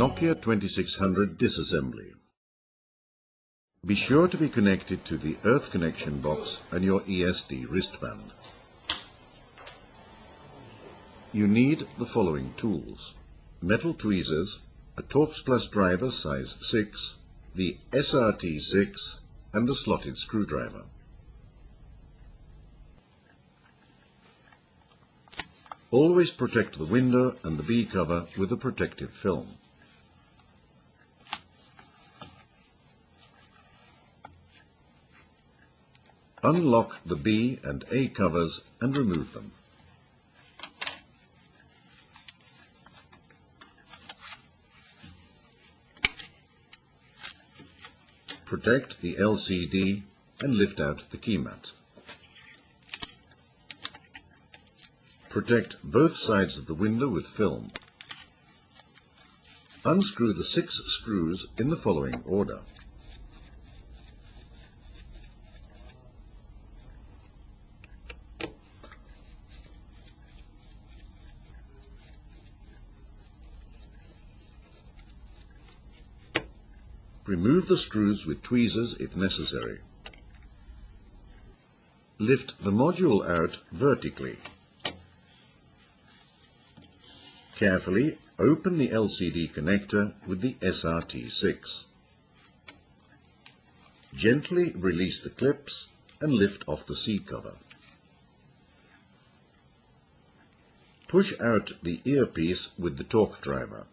Nokia 2600 disassembly. Be sure to be connected to the earth connection box and your ESD wristband. You need the following tools: metal tweezers, a Torx Plus driver size 6, the SRT6 and a slotted screwdriver. Always protect the window and the B cover with a protective film. Unlock the B and A covers and remove them. Protect the LCD and lift out the key mat. Protect both sides of the window with film. Unscrew the 6 screws in the following order. Remove the screws with tweezers if necessary. Lift the module out vertically. Carefully open the LCD connector with the SRT6. Gently release the clips and lift off the C cover. Push out the earpiece with the Torx driver.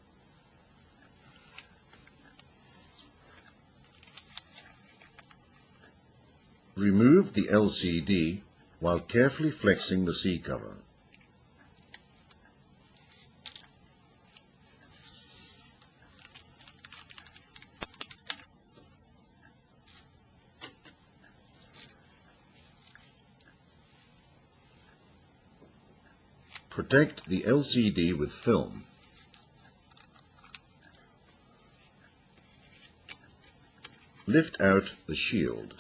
Remove the LCD while carefully flexing the C cover. Protect the LCD with film. Lift out the shield.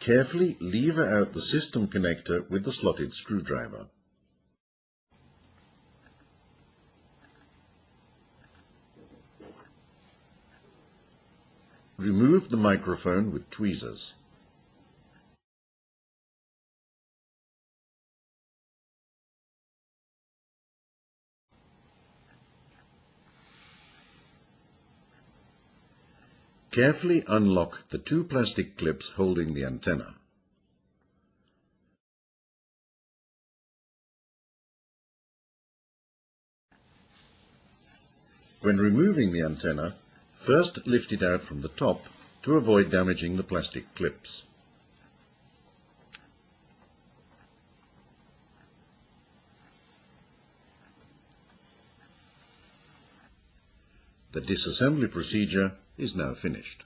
Carefully lever out the system connector with the slotted screwdriver. Remove the microphone with tweezers. Carefully unlock the 2 plastic clips holding the antenna. When removing the antenna, first lift it out from the top to avoid damaging the plastic clips. The disassembly procedure is now finished.